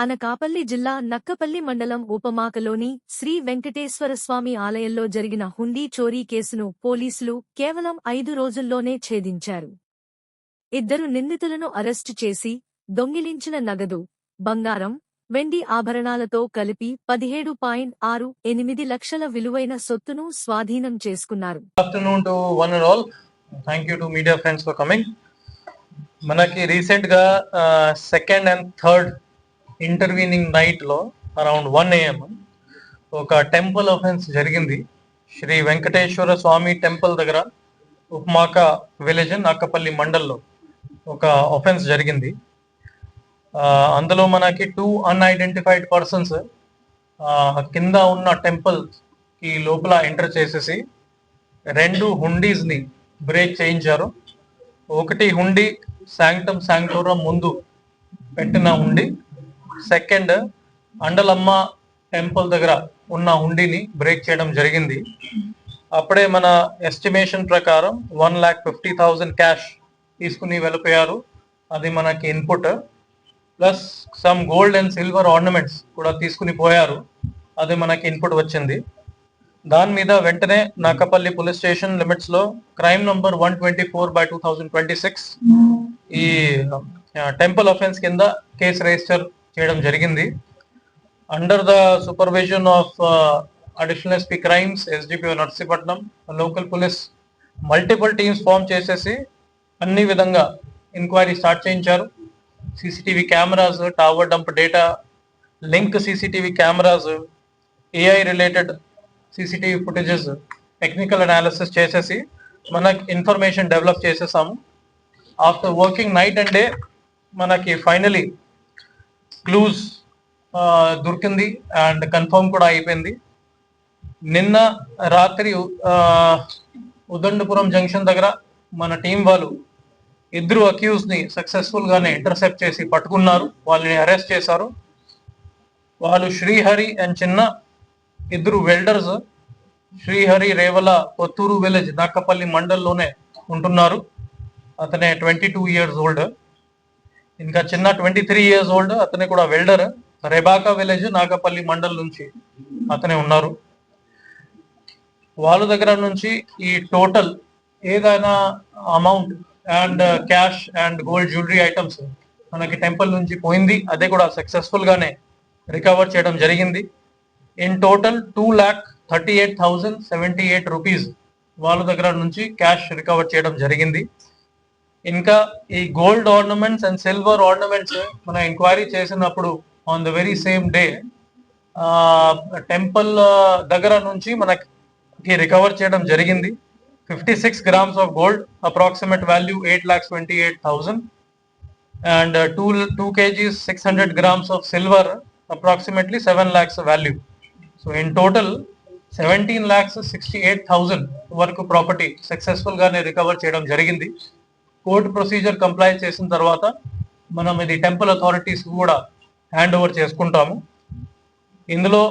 అనకాపల్లి జిల్లా నక్కపల్లి మండలం ఉపమాకలోని శ్రీ వెంకటేశ్వరస్వామి ఆలయంలో జరిగిన హుండీ చోరీ కేసును పోలీసులు కేవలం 5 రోజుల్లోనే ఛేదించారు. 2 నిందితులను అరెస్టు చేసి దొంగిలించిన నగదు, బంగారం, వెండి ఆభరణాలతో కలిపి 17.68 లక్షల విలువైన సొత్తును స్వాధీనం చేసుకున్నారు. Afternoon to one and all. Thank you to media friends for coming. మనకి రీసెంట్ గా second and third intervening night లో అరౌండ్ 1 AM ఒక టెంపుల్ అఫెన్స్ జరిగింది. శ్రీ వెంకటేశ్వర స్వామి టెంపుల్ దగ్గర ఉపమాక విలేజ్ నక్కపల్లి మండల్లో ఒక అఫెన్స్ జరిగింది. అందులో మనకి 2 అన్ఐడెంటిఫైడ్ పర్సన్స్ కింద ఉన్న టెంపుల్ కి లోపల ఎంటర్ చేసేసి 2 హుండీస్ ని బ్రేక్ చేయించారు. ఒకటి హుండీ శాంక్టమ్ శాంక్టోరం ముందు పెట్టిన హుండీ, సెకండ్ అండలమ్మ టెంపుల్ దగ్గర ఉన్న హుండీని బ్రేక్ చేయడం జరిగింది. అప్పుడే మన ఎస్టిమేషన్ ప్రకారం 1,50,000 క్యాష్ తీసుకుని వెళ్ళిపోయారు. అది మనకి input. Plus some gold and silver ornaments కూడా తీసుకుని పోయారు. అది మనకి ఇన్పుట్ వచ్చింది. దాని మీద వెంటనే నాకపల్లి పోలీస్ స్టేషన్ లిమిట్స్ లో క్రైమ్ నంబర్ 124/2026 ఈ టెంపుల్ అఫెన్స్ కింద కేసు రిజిస్టర్ చేయడం జరిగింది. Under the supervision of additional SP crimes SDPO Narsipatnam local police multiple teams form చేసేసి అన్ని విధంగా ఎంక్వైరీ స్టార్ట్ చేయించారు. CCTV cameras, tower dump data, link CCTV cameras, AI related CCTV footages technical analysis చేసేసి మనకి information develop చేసేసాము. After working night and day మనకి finally clues దొరికింది and confirm కూడా అయిపోయింది. నిన్న రాత్రి ఉదండపురం జంక్షన్ దగ్గర మన టీం వాళ్ళు 2 అక్యూజ్ ని సక్సెస్ఫుల్ గానే ఇంటర్సెప్ట్ చేసి పట్టుకున్నారు. వాళ్ళని అరెస్ట్ చేశారు. వాళ్ళు శ్రీహరి అండ్ చిన్న 2 వెల్డర్స్. శ్రీహరి రేవల కొత్తూరు విలేజ్ నాకపల్లి మండల్లోనే ఉంటున్నారు. అతనే 22 years old. ఇంకా చిన్న 23 years old. అతనే కూడా వెల్డర్. రెబాకా విలేజ్ నాగపల్లి మండల్ నుంచి అతనే ఉన్నారు. వాళ్ళ దగ్గర నుంచి ఈ టోటల్ ఏదైనా amount and cash and gold jewellery items మనకి టెంపుల్ నుంచి పోయింది. అదే కూడా సక్సెస్ఫుల్ గానే రికవర్ చేయడం జరిగింది. ఇన్ టోటల్ 2,38,078 రూపీస్ వాళ్ళ దగ్గర నుంచి క్యాష్ రికవర్ చేయడం జరిగింది. ఇంకా ఈ gold ornaments and silver ornaments మనం ఎంక్వైరీ చేసినప్పుడు on the very same day temple దగ్గర నుంచి మనకి రికవర్ చేయడం జరిగింది. 56 grams of gold, approximate value 8,28,000 and 2 kgs 600 grams of silver, approximately 7 lakhs value. So in total 17,68,000 వరకు ప్రాపర్టీ సక్సెస్ఫుల్ గానే recover చేయడం జరిగింది. కోర్టు ప్రొసీజర్ కంప్లై చేసిన తర్వాత మనం ఇది టెంపుల్ అథారిటీస్ కూడా హ్యాండ్ ఓవర్ చేసుకుంటాము. ఇందులో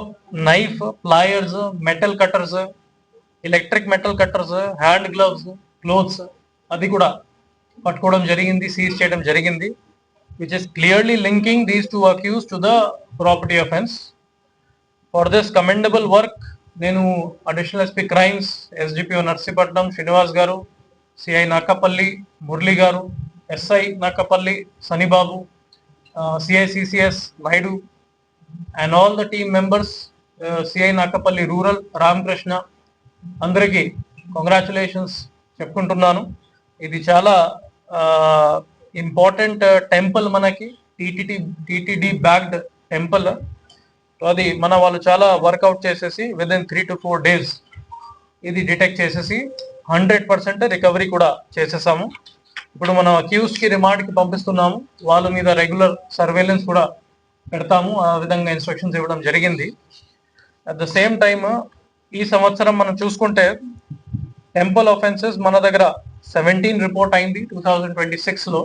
knife, pliers, metal cutters, electric metal cutters, hand gloves, clothes అది కూడా పట్టుకోవడం జరిగింది, సీజ్ చేయడం జరిగింది. Which is clearly linking these 2 accused to the property offence. For this commendable work నేను additional SP crimes SDPO Narsipatnam Srinivas గారు, సిఐ నాకపల్లి మురళి గారు, SI Nakapalli Sanibabu, CI CCS Naidu and all the team members, CI Nakapalli rural Ramakrishna అందరికీ కంగ్రాచులేషన్స్ చెప్పుకుంటున్నాను. ఇది చాలా ఇంపార్టెంట్ టెంపుల్, మనకి TTD backed temple. అది మన వాళ్ళు చాలా వర్కౌట్ చేసేసి విదిన్ 3 to 4 days ఇది డిటెక్ట్ చేసేసి 100% రికవరీ కూడా చేసేసాము. ఇప్పుడు మనం అక్యూజ్ కి రిమాండ్ కి పంపిస్తున్నాము. వాళ్ళ మీద రెగ్యులర్ సర్వేలెన్స్ కూడా పెడతాము. ఆ విధంగా ఇన్స్ట్రక్షన్స్ ఇవ్వడం జరిగింది. అట్ ద సేమ్ టైమ్ ఈ సంవత్సరం మనం చూసుకుంటే టెంపుల్ ఆఫెన్సెస్ మన దగ్గర 17 రిపోర్ట్ అయింది 2026 లో.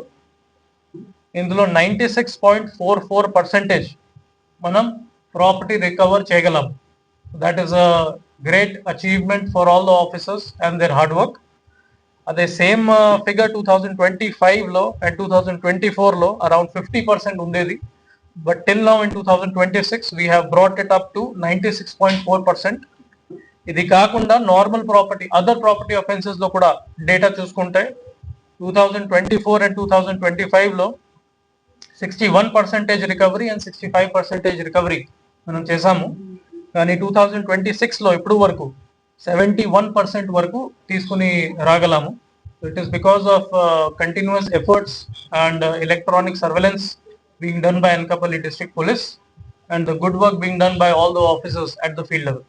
ఇందులో 96.44% మనం ప్రాపర్టీ రికవర్ చేయగలం. That is a great achievement for all the officers and there hard work. అదే సేమ్ ఫిగర్ 2025 లో అండ్ 2024 లో అరౌండ్ 50% ఉండేది. But till now in 2026 we have brought it up to 96.4%. ఇది కాకుండా normal property other property offences లో కూడా data చూసుకుంటే 2024 and 2025 లో 61% రికవరీ అండ్ 65% రికవరీ మనం చేసాము. కానీ 2026 లో ఇప్పుడు వరకు 71% వరకు తీసుకుని రాగలము. It is because of continuous efforts and electronic surveillance being done by Anakapalli District Police and the good work being done by all the officers at the field level.